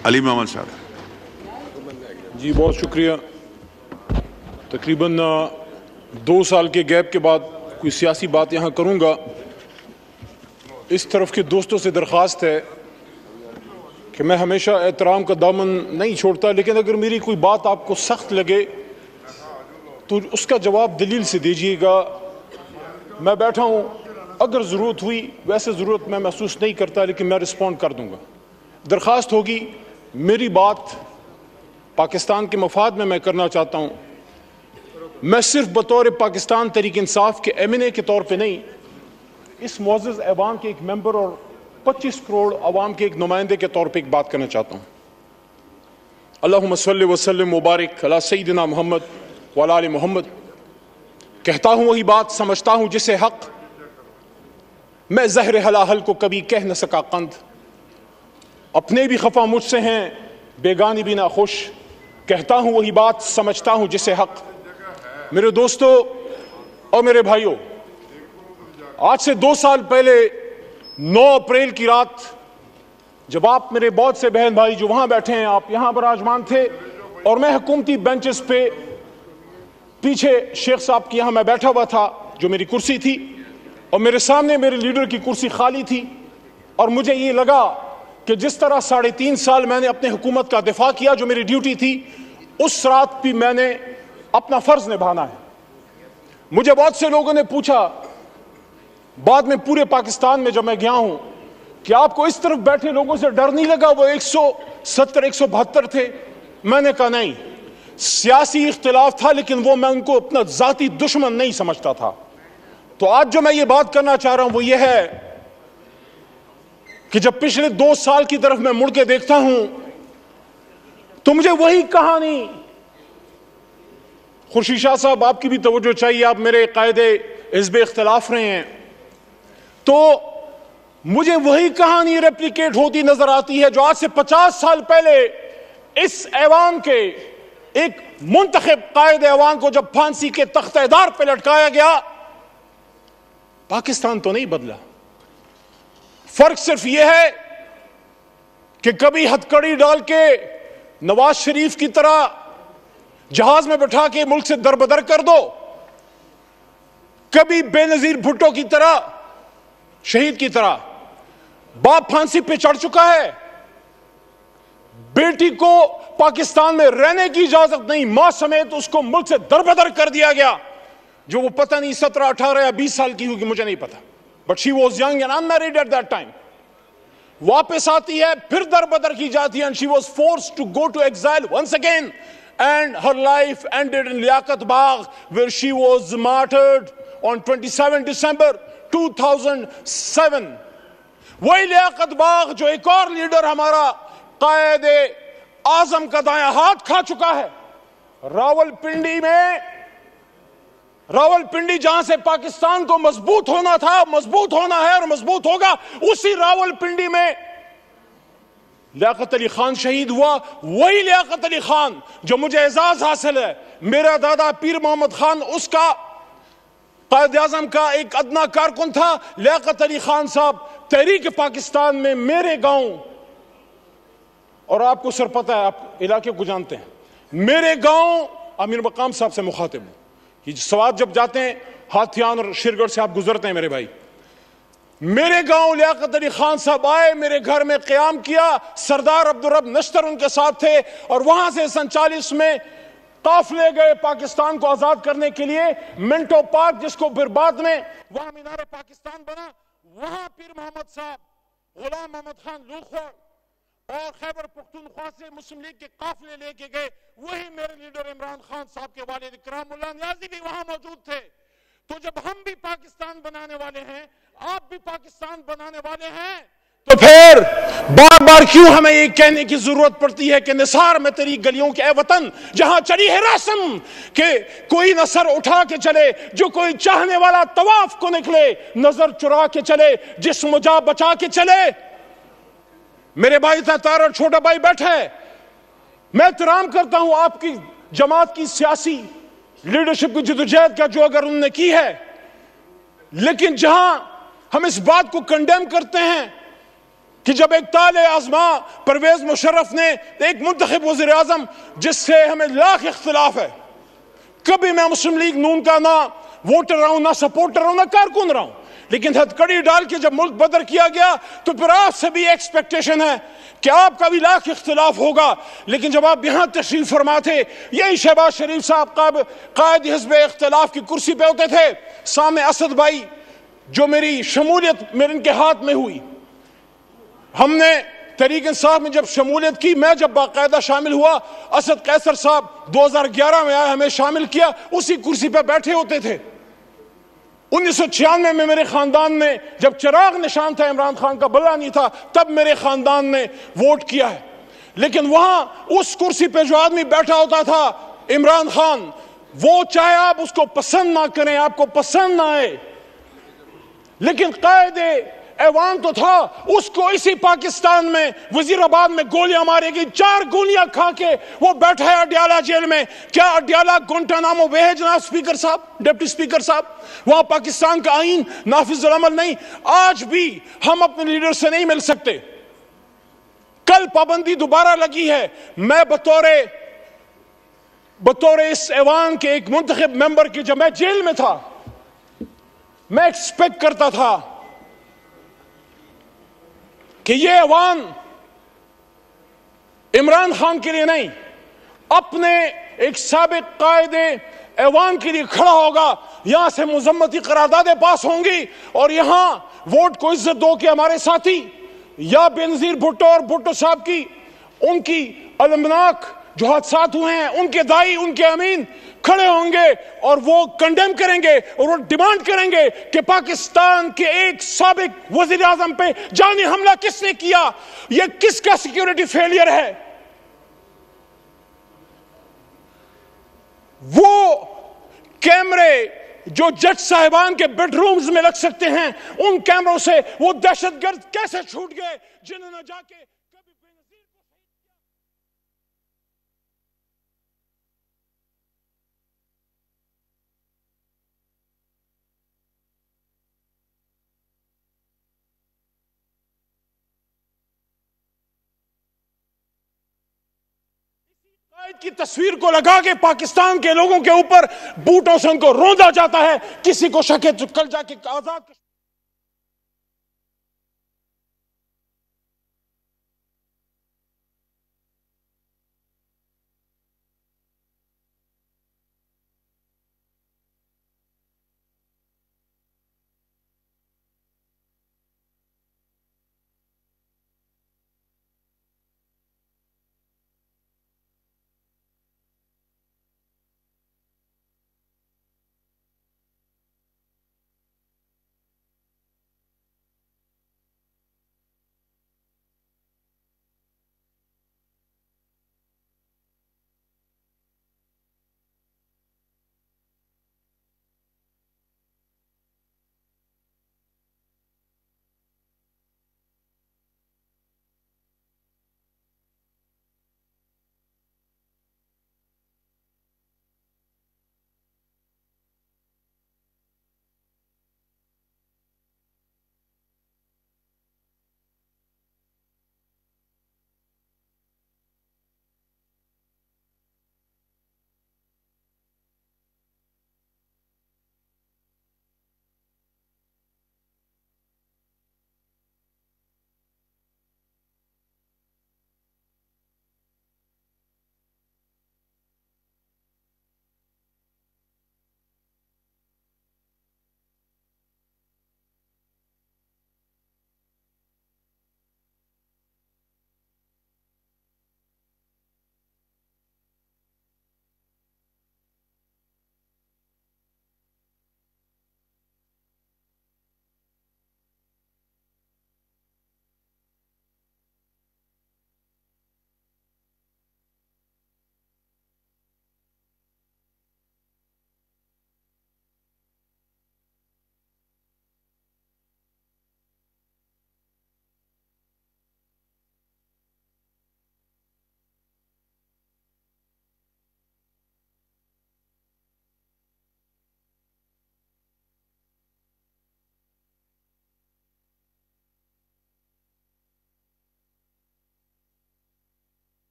अली मोहम्मद शाह। जी बहुत शुक्रिया। तकरीबन 2 साल के गैप के बाद कोई सियासी बात यहाँ करूँगा। इस तरफ के दोस्तों से दरख्वास्त है कि मैं हमेशा एहतराम का दामन नहीं छोड़ता, लेकिन अगर मेरी कोई बात आपको सख्त लगे तो उसका जवाब दलील से दीजिएगा। मैं बैठा हूँ, अगर ज़रूरत हुई, वैसे ज़रूरत मैं महसूस नहीं करता, लेकिन मैं रिस्पॉन्ड कर दूँगा। दरख्वास्त होगी, मेरी बात पाकिस्तान के मफाद में मैं करना चाहता हूँ। मैं सिर्फ बतौर पाकिस्तान तहरीक इंसाफ के एमएनए के तौर पे नहीं, इस मुअज़्ज़ज़ ऐवान के एक मेंबर और 25 करोड़ अवाम के एक नुमाइंदे के तौर पे एक बात करना चाहता हूँ। अल्लाहुम्मा सल्लि व सल्लिम मुबारक अला सय्यिदिना मोहम्मद व अला आलि मोहम्मद। कहता हूँ वही बात, समझता हूँ जिसे हक, मैं ज़हर हलाहल को कभी कह न सका कंद। अपने भी खफा मुझसे हैं, बेगानी भी ना खुश। कहता हूँ वही बात, समझता हूँ जिसे हक। मेरे दोस्तों और मेरे भाइयों, आज से 2 साल पहले 9 अप्रैल की रात, जब आप मेरे बहुत से बहन भाई जो वहां बैठे हैं, आप यहां विराजमान थे और मैं हुकूमती बेंचेस पे पीछे शेख साहब की यहां मैं बैठा हुआ था, जो मेरी कुर्सी थी, और मेरे सामने मेरे लीडर की कुर्सी खाली थी। और मुझे ये लगा कि जिस तरह 3.5 साल मैंने अपने हुकूमत का दिफा किया, जो मेरी ड्यूटी थी, उस रात भी मैंने अपना फर्ज निभाना है। मुझे बहुत से लोगों ने पूछा बाद में, पूरे पाकिस्तान में जब मैं गया हूं, कि आपको इस तरफ बैठे लोगों से डर नहीं लगा? वो 170 172 थे। मैंने कहा नहीं, सियासी इख्तिलाफ था, लेकिन वो मैं उनको अपना जाती दुश्मन नहीं समझता था। तो आज जो मैं ये बात करना चाह रहा हूं वो ये है कि जब पिछले 2 साल की तरफ मैं मुड़ के देखता हूं तो मुझे वही कहानी, खुर्शीद शाह साहब आपकी भी तवज्जो चाहिए, आप मेरे कायदे हिज़्ब इख्तिलाफ रहे हैं, तो मुझे वही कहानी रेप्लिकेट होती नजर आती है जो आज से 50 साल पहले इस ऐवान के एक मुंतखब कायदे ऐवान को जब फांसी के तख्तेदार पे लटकाया गया। पाकिस्तान तो नहीं बदला, फर्क सिर्फ यह है कि कभी हथकड़ी डाल के नवाज शरीफ की तरह जहाज में बैठा के मुल्क से दरबदर कर दो, कभी बेनजीर भुट्टो की तरह, शहीद की तरह। बाप फांसी पे चढ़ चुका है, बेटी को पाकिस्तान में रहने की इजाजत नहीं, मां समेत उसको मुल्क से दरबदर कर दिया गया, जो वो पता नहीं 17, 18 या 20 साल की होगी, मुझे नहीं पता, but she was young and unmarried at that time. वापस आती है, फिर दरबदर की जाती है, and she was forced to go to exile once again, and her life ended in Liaquat Bagh, where she was martyred on 27 December 2007। वही लियाकत बाग जो एक और लीडर हमारा कायदे आजम का दायां हाथ खा चुका है। रावलपिंडी जहां से पाकिस्तान को मजबूत होना था, मजबूत होना है और मजबूत होगा, उसी रावलपिंडी में लियाकत अली खान शहीद हुआ। वही लियाकत अली खान जो मुझे एजाज हासिल है, मेरा दादा पीर मोहम्मद खान उसका कायद आज़म का एक अदना कारकुन था। लियाकत अली खान साहब तहरीक पाकिस्तान में मेरे गांव, और आपको सर पता है, आप इलाके को जानते हैं, मेरे गांव अमीर मकाम साहब से मुखातिब हूं। ये सवात जब जाते हैं हाथियान और शिरगढ़ से आप गुजरते हैं मेरे भाई, मेरे गांव लियाकत अली खान साहब आए, मेरे घर में क़याम किया। सरदार अब्दुल रब नश्तर उनके साथ थे, और वहां से 47 में काफिले गए पाकिस्तान को आजाद करने के लिए। मिंटो पार्क, जिसको फिर बाद में वहां मीनार पाकिस्तान बना, वहां पीर मोहम्मद साहब, गुलाम मोहम्मद खान लूखोर और खैबर पख्तूनख्वा से मुस्लिम लीग के काफिले लेके गए। वही मेरे लीडर इमरान खान साहब के वालिद इकराम मुल्ला नियाज़ी भी वहां मौजूद थे। तो जब हम भी पाकिस्तान बनाने वाले हैं, आप भी पाकिस्तान बनाने वाले हैं, तो फिर बार बार क्यों हमें ये कहने की जरूरत पड़ती है कि निसार में तेरी गलियों के ए वतन जहां चली है रस्म के कोई न सर उठा के चले, जो कोई चाहने वाला तवाफ को निकले, नजर चुरा के चले, जिस्म जा बचा के चले। मेरे भाई तार और छोटा भाई बैठा है, मैं एहतराम करता हूं आपकी जमात की सियासी लीडरशिप की जदोजहद का जो अगर उन्होंने की है, लेकिन जहां हम इस बात को कंडेम करते हैं कि जब एक ताले आजमा परवेज मुशर्रफ ने एक मुंतखब वज़ीर आज़म जिससे हमें लाख इख्तिलाफ है, कभी मैं मुस्लिम लीग नून का ना वोटर रहा हूं, ना सपोर्टर रहा हूं, ना कारकुन रहा हूं, लेकिन हथकड़ी डाल के जब मुल्क बदर किया गया तो फिर आपसे भी एक्सपेक्टेशन है कि आपका भी लाख इख्तिलाफ होगा। लेकिन जब आप यहां तशरीफ फरमा थे, यही शहबाज शरीफ साहब कायद हिज़्ब इख्तिलाफ की कुर्सी पे होते थे, सामने असद भाई जो मेरी शमूलियत मेरे इनके हाथ में हुई, हमने तहरीक इंसाफ में जब शमूलियत की, मैं जब बाकायदा शामिल हुआ, असद कैसर साहब 2011 में आए, हमें शामिल किया, उसी कुर्सी पर बैठे होते थे। 1996 में मेरे खानदान ने, जब चिराग निशान था, इमरान खान का बल्ला नहीं था, तब मेरे खानदान ने वोट किया है। लेकिन वहां उस कुर्सी पे जो आदमी बैठा होता था, इमरान खान, वो चाहे आप उसको पसंद ना करें, आपको पसंद ना आए, लेकिन कायदे ऐवान तो था, उसको इसी पाकिस्तान में वजीराबाद में गोलियां मारेगी, 4 गोलियां खा के वो बैठा है अडियाला जेल में। क्या अडियाला गुंटानामो वे है जनाब स्पीकर साहब, डिप्टी स्पीकर साहब? वहां पाकिस्तान का आईन नाफिज अमल नहीं। आज भी हम अपने लीडर से नहीं मिल सकते। कल पाबंदी दोबारा लगी है। मैं बतौर इस ऐवान के एक मुंतखब मेंबर की, जब मैं जेल में था, मैं एक्सपेक्ट करता था कि ये ऐवान इमरान खान के लिए नहीं, अपने एक साबिक कायदे ऐवान के लिए खड़ा होगा। यहां से मुजम्मती करारदादें पास होंगी और यहां वोट को इज्जत दो कि हमारे साथी या बेनजीर भुट्टो और भुट्टो साहब की, उनकी अलमनाक जो हादसात हुए हैं, उनके दाई, उनके अमीन खड़े होंगे और वो कंडेम करेंगे और वो डिमांड करेंगे कि पाकिस्तान के एक साबिक वजीर आजम पे जानी हमला किसने किया, ये किसका सिक्योरिटी फेलियर है। वो कैमरे जो जज साहिबान के बेडरूम्स में लग सकते हैं, उन कैमरों से वो दहशतगर्द कैसे छूट गए जिन्होंने जाके कभी बेनजीर को की तस्वीर को लगा के पाकिस्तान के लोगों के ऊपर बूटों से उनको रौंदा जाता है। किसी को शक है तो कल जाके आजाद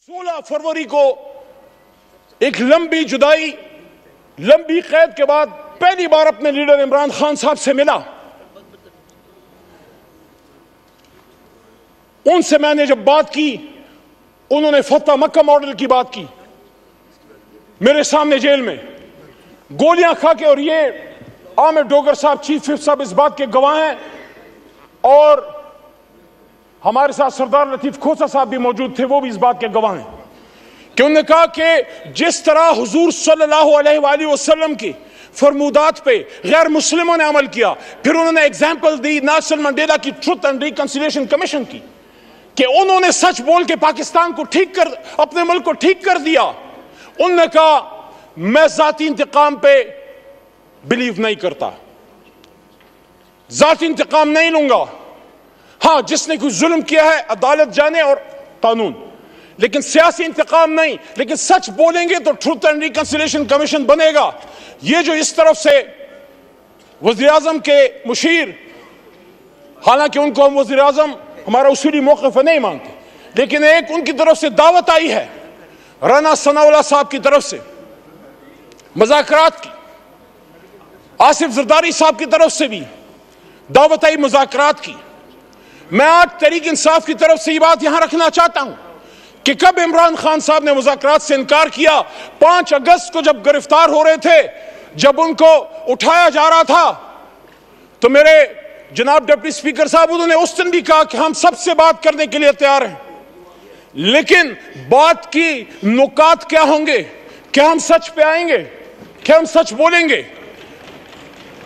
16 फरवरी को एक लंबी जुदाई, लंबी कैद के बाद पहली बार अपने लीडर इमरान खान साहब से मिला। उनसे मैंने जब बात की, उन्होंने फतह मक्का मॉडल की बात की मेरे सामने जेल में गोलियां खा के। और ये आमिर डोगर साहब, चीफ विप साहब इस बात के गवाह हैं, और हमारे साथ सरदार लतीफ खोसा साहब भी मौजूद थे, वो भी इस बात के गवाह हैं कि उन्होंने कहा कि जिस तरह हुजूर सल्लल्लाहु अलैहि वसल्लम की फरमूदात पे गैर मुस्लिमों ने अमल किया, फिर उन्होंने एग्जाम्पल दी नेल्सन मंडेला की ट्रुथ एंड रिकंसिलिएशन कमीशन की कि उन्होंने सच बोल के पाकिस्तान को ठीक कर, अपने मुल्क को ठीक कर दिया। उन्होंने कहा मैं जाती इंतकाम पे बिलीव नहीं करता, जाती इंतकाम नहीं लूंगा। हां, जिसने कोई जुल्म किया है अदालत जाने और कानून, लेकिन सियासी इंतकाम नहीं। लेकिन सच बोलेंगे तो ट्रुथ एंड रिकंसिलिएशन कमीशन बनेगा। ये जो इस तरफ से वज़ीर आज़म के मुशीर, हालांकि उनको हम वज़ीर आज़म हमारा उसूली मौक़िफ़ नहीं मानते, लेकिन एक उनकी तरफ से दावत आई है राना सनाउल्लाह साहब की तरफ से मुज़ाकरात की, आसिफ जरदारी साहब की तरफ से भी दावत आई मुज़ाकरात की। मैं आज तहरीक इंसाफ की तरफ से ये बात यहां रखना चाहता हूं कि कब इमरान खान साहब ने मुज़ाकरात से इनकार किया? 5 अगस्त को जब गिरफ्तार हो रहे थे, जब उनको उठाया जा रहा था, तो मेरे जनाब डिप्टी स्पीकर साहब, उन्होंने उस दिन भी कहा कि हम सबसे बात करने के लिए तैयार हैं, लेकिन बात की नुकात क्या होंगे? क्या हम सच पे आएंगे? क्या हम सच बोलेंगे?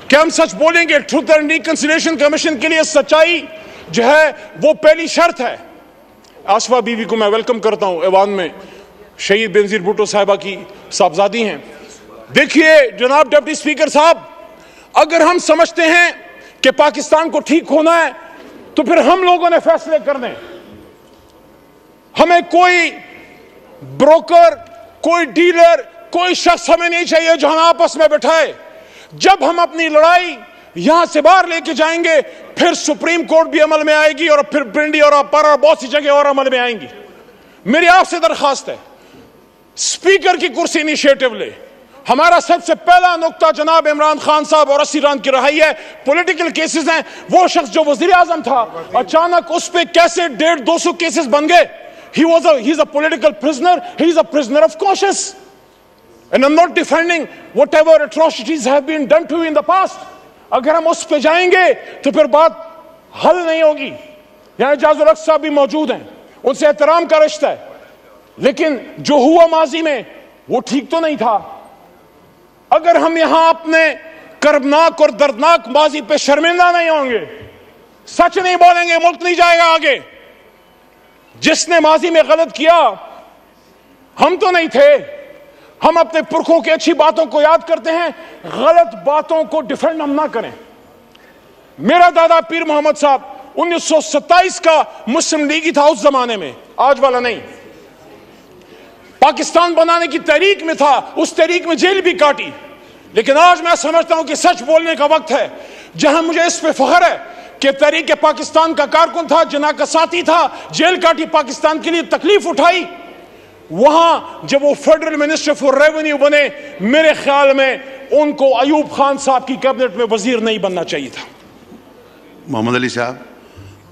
क्या हम सच बोलेंगे? ट्रुथ एंड रिकंसिलिएशन कमीशन के लिए सच्चाई जो है वो पहली शर्त है। आसफा बीवी को मैं वेलकम करता हूं, ऐवान में शहीद बेनजीर भुट्टो साहिबा की साहबजादी हैं। देखिए जनाब डिप्टी स्पीकर साहब, अगर हम समझते हैं कि पाकिस्तान को ठीक होना है तो फिर हम लोगों ने फैसले करने। हमें कोई ब्रोकर, कोई डीलर, कोई शख्स हमें नहीं चाहिए जो हमें आपस में बैठाए। जब हम अपनी लड़ाई यहां से बाहर लेके जाएंगे, फिर सुप्रीम कोर्ट भी अमल में आएगी और फिर पिंडी और अपर और बहुत सी जगह और अमल में आएंगी। मेरी आपसे दरखास्त है, स्पीकर की कुर्सी इनिशिएटिव ले। हमारा सबसे पहला नुक्ता जनाब इमरान खान साहब और असीरान की रहाई है। पॉलिटिकल केसेस हैं। वो शख्स जो वजीर आजम था, अचानक उस पर कैसे 150-200 केसेस बन गए? He is a political prisoner. He is a prisoner of conscience. And I'm not defending whatever atrocities have been done to you in the past. अगर हम उस पे जाएंगे तो फिर बात हल नहीं होगी। यहाँ इजाजुल हक साहब भी मौजूद हैं, उनसे एहतराम का रिश्ता है, लेकिन जो हुआ माजी में वो ठीक तो नहीं था। अगर हम यहां अपने कर्बनाक और दर्दनाक माजी पे शर्मिंदा नहीं होंगे, सच नहीं बोलेंगे, मुल्क नहीं जाएगा आगे। जिसने माजी में गलत किया हम तो नहीं थे, हम अपने पुरखों की अच्छी बातों को याद करते हैं, गलत बातों को डिफेंड हम ना करें। मेरा दादा पीर मोहम्मद साहब 1927 का मुस्लिम लीगी था उस जमाने में, आज वाला नहीं। पाकिस्तान बनाने की तहरीक में था, उस तहरीक में जेल भी काटी। लेकिन आज मैं समझता हूं कि सच बोलने का वक्त है। जहां मुझे इस पे फख्र है कि तहरीक पाकिस्तान का कारकुन था, जना का साथी था, जेल काटी, पाकिस्तान के लिए तकलीफ उठाई, वहां जब वो फेडरल मिनिस्टर फॉर रेवेन्यू बने, मेरे ख्याल में उनको अयूब खान साहब की कैबिनेट में वजीर नहीं बनना चाहिए था। मोहम्मद अली साहब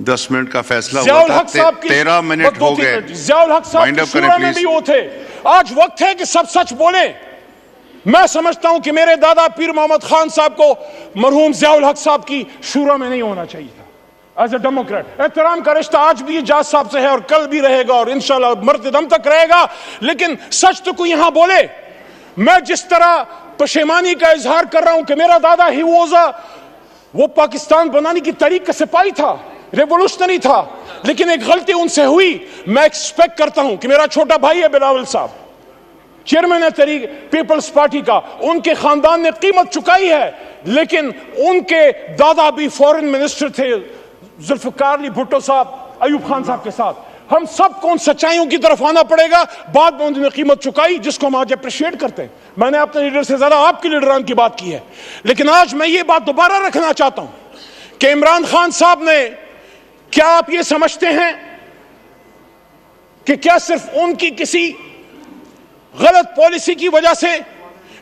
10 मिनट का फैसला हुआ था, 13 मिनट हो गए। ज़ियाउल हक साहब शूरा में भी वो थे। आज वक्त है कि सब सच बोले। मैं समझता हूं कि मेरे दादा पीर मोहम्मद खान साहब को मरहूम ज़ियाउल हक साहब की शूरा में नहीं होना चाहिए था। एज ए डेमोक्रेट एहतराम का रिश्ता आज भी जाज साहब से है और कल भी रहेगा और इंशाल्लाह मरते दम तक रहेगा। लेकिन सच तो कोई यहां बोले। मैं जिस तरह पशेमानी का इजहार कर रहा हूं कि मेरा दादा ही वो पाकिस्तान बनाने की तरीक का सिपाही था, रेवोल्यूशनरी था, लेकिन एक गलती उनसे हुई। मैं एक्सपेक्ट करता हूं कि मेरा छोटा भाई है बिलावल साहब, चेयरमैन है तहरीक पीपल्स पार्टी का, उनके खानदान ने कीमत चुकाई है, लेकिन उनके दादा भी फॉरेन मिनिस्टर थे, जुल्फकार अली भुट्टो साहब अयूब खान साहब के साथ। हम सबको उन सच्चाइयों की तरफ आना पड़ेगा। बाद में उन्होंने कीमत चुकाई जिसको हम आज अप्रिशिएट करते हैं। मैंने अपने लीडर से ज्यादा आपके लीडरान की बात की है, लेकिन आज मैं ये बात दोबारा रखना चाहता हूं कि इमरान खान साहब ने, क्या आप ये समझते हैं कि क्या सिर्फ उनकी किसी गलत पॉलिसी की वजह से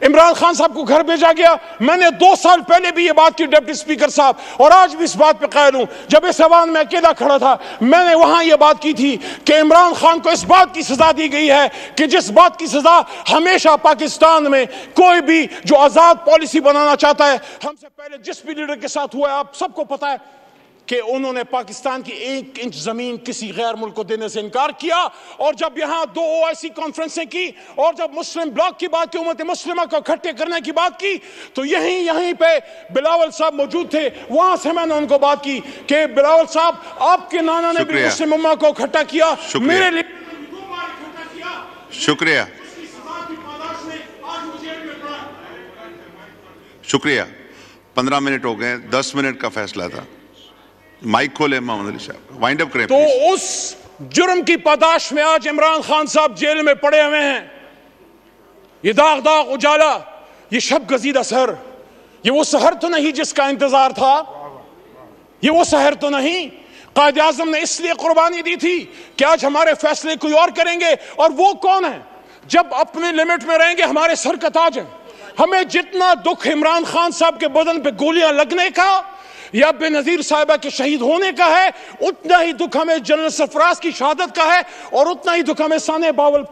इमरान खान साहब को घर भेजा गया? मैंने 2 साल पहले भी ये बात की डिप्टी स्पीकर साहब, और आज भी इस बात पे कायल हूं। जब इस ऐवान में अकेला खड़ा था, मैंने वहां ये बात की थी कि इमरान खान को इस बात की सजा दी गई है कि जिस बात की सजा हमेशा पाकिस्तान में कोई भी जो आजाद पॉलिसी बनाना चाहता है, हमसे पहले जिस भी लीडर के साथ हुआ है, आप सबको पता है कि उन्होंने पाकिस्तान की 1 इंच जमीन किसी गैर मुल्क को देने से इनकार किया। और जब यहां 2 OIC कॉन्फ्रेंसें की और जब मुस्लिम ब्लॉक की बात की, उम्मत मुस्लिमा को इकट्ठे करने की बात की, तो यहीं पे बिलावल साहब मौजूद थे। वहां से मैंने उनको बात की कि बिलावल साहब, आपके नाना ने भी मुस्लिम उम्मा को इकट्ठा किया, मेरे लिए 2 बार इकट्ठा किया। शुक्रिया, शुक्रिया। 15 मिनट हो गए, 10 मिनट का फैसला था। माइक खोले मोहम्मद अली साहब, वाइंड अप करें। तो उस जुर्म की पादाश में आज इमरान खान साहब जेल में पड़े हुए हैं। ये दाग दाग उजाला, ये शब गजीदा सहर, ये वो सहर तो नहीं जिसका इंतजार था, ये वो सहर तो नहीं। कायद आजम ने इसलिए कुर्बानी दी थी कि आज हमारे फैसले कोई और करेंगे। और वो कौन है? जब अपने लिमिट में रहेंगे, हमारे सर का ताज है। हमें जितना दुख इमरान खान साहब के बदन पे गोलियां लगने का या बेनजीर साहिबा के शहीद होने का है, उतना ही दुख हमें जनरल सरफराज की शहादत का है, और उतना ही दुख हमें साने बावल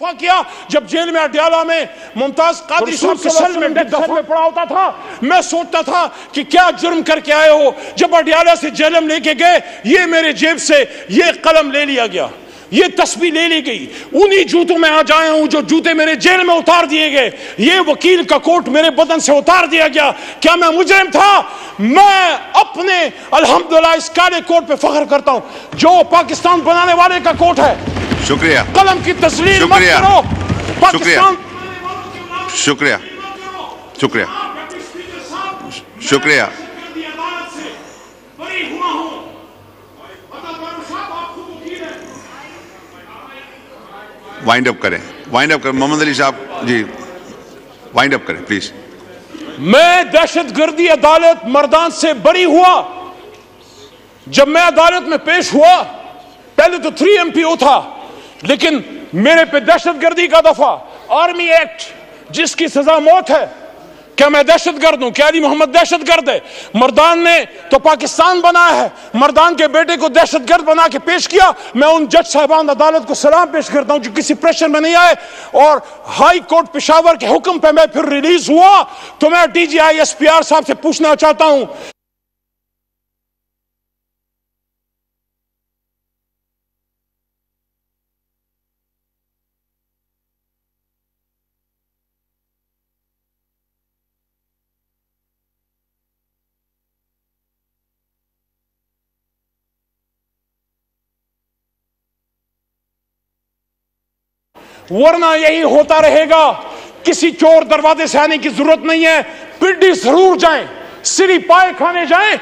किया जब जेल में अडयाला में मुमताज कादरी साहब के सेल में पड़ा होता था। मैं सोचता था कि क्या जुर्म करके आए हो। जब अडयाला से जेलम लेके गए, ये मेरे जेब से ये कलम ले लिया गया, ये तस्वीर ले ली गई। उन्हीं जूतों में आज आया हूं जो जूते मेरे जेल में उतार दिए गए। ये वकील का कोट मेरे बदन से उतार दिया गया। क्या मैं मुजरिम था? मैं अपने अल्हम्दुलिल्लाह इस काले कोट पे फख्र करता हूं जो पाकिस्तान बनाने वाले का कोट है। शुक्रिया। कलम की तस्लील मत करो। पाकिस्तान शुक्रिया, शुक्रिया, शुक्रिया। वाइंड अप करें, वाइंड अप करें मोहम्मद अली साहब जी, वाइंड अप करें प्लीज। मैं दहशतगर्दी अदालत मर्दान से बरी हुआ। जब मैं अदालत में पेश हुआ, पहले तो 3 MPO था, लेकिन मेरे पे दहशतगर्दी का दफा, आर्मी एक्ट जिसकी सजा मौत है। क्या मैं दहशतगर्द हूं? क्या अली मोहम्मद दहशतगर्द है? मर्दान ने तो पाकिस्तान बनाया है, मर्दान के बेटे को दहशतगर्द बना के पेश किया। मैं उन जज साहबान अदालत को सलाम पेश करता हूं जो किसी प्रेशर में नहीं आए। और हाई कोर्ट पेशावर के हुक्म पे मैं फिर रिलीज हुआ। तो मैं DGI SPR साहब से पूछना चाहता हूं, वरना यही होता रहेगा। किसी चोर दरवाजे से आने की जरूरत नहीं है। पिड्डी जरूर जाएं, सिरी पाए खाने जाएं।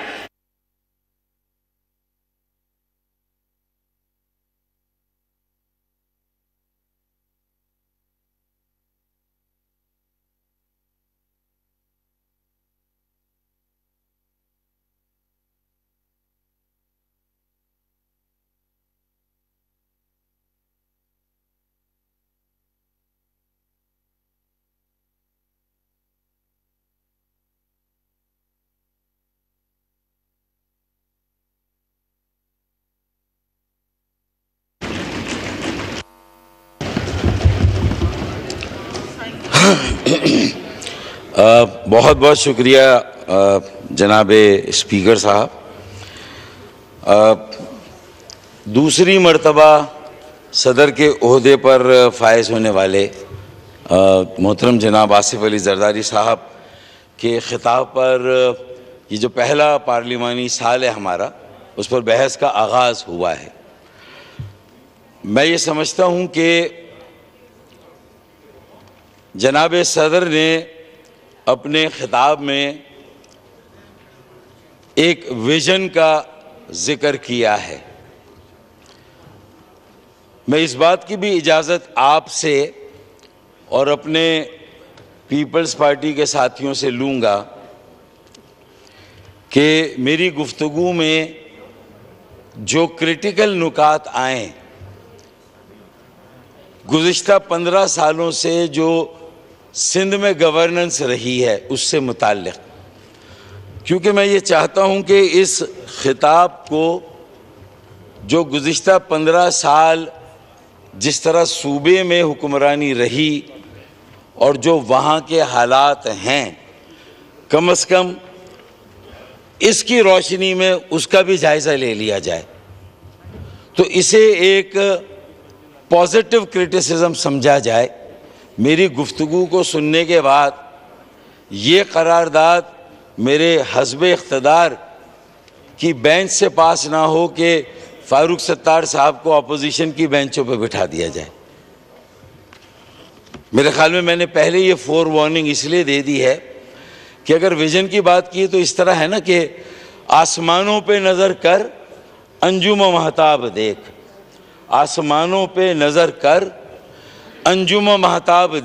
बहुत बहुत शुक्रिया जनाब स्पीकर साहब। दूसरी मर्तबा सदर के ओहदे पर फायज होने वाले मोहतरम जनाब आसिफ अली जरदारी साहब के खिताब पर ये जो पहला पार्लिमानी साल है हमारा, उस पर बहस का आगाज़ हुआ है। मैं ये समझता हूँ कि जनाब सदर ने अपने खिताब में एक विजन का जिक्र किया है मैं इस बात की भी इजाज़त आपसे और अपने पीपल्स पार्टी के साथियों से लूँगा कि मेरी गुफ्तगू में जो क्रिटिकल नुकात आए, गुज़िश्ता 15 सालों से जो सिंध में गवर्नेंस रही है उससे मुताल्लिक़, क्योंकि मैं ये चाहता हूँ कि इस खिताब को जो गुज़िश्ता 15 साल जिस तरह सूबे में हुक्मरानी रही और जो वहाँ के हालात हैं, कम से कम इसकी रोशनी में उसका भी जायज़ा ले लिया जाए। तो इसे एक पॉजिटिव क्रिटिसिज्म समझा जाए। मेरी गुफ्तगू को सुनने के बाद ये करारदाद मेरे हस्ब इख्तदार की बेंच से पास ना हो कि फारूक सत्तार साहब को अपोजिशन की बेंचों पर बिठा दिया जाए। मेरे ख्याल में मैंने पहले ये फोर वार्निंग इसलिए दे दी है कि अगर विजन की बात की तो इस तरह है ना कि आसमानों पे नज़र कर अंजुम महताब देख, आसमानों पे नज़र कर अंजुम महताब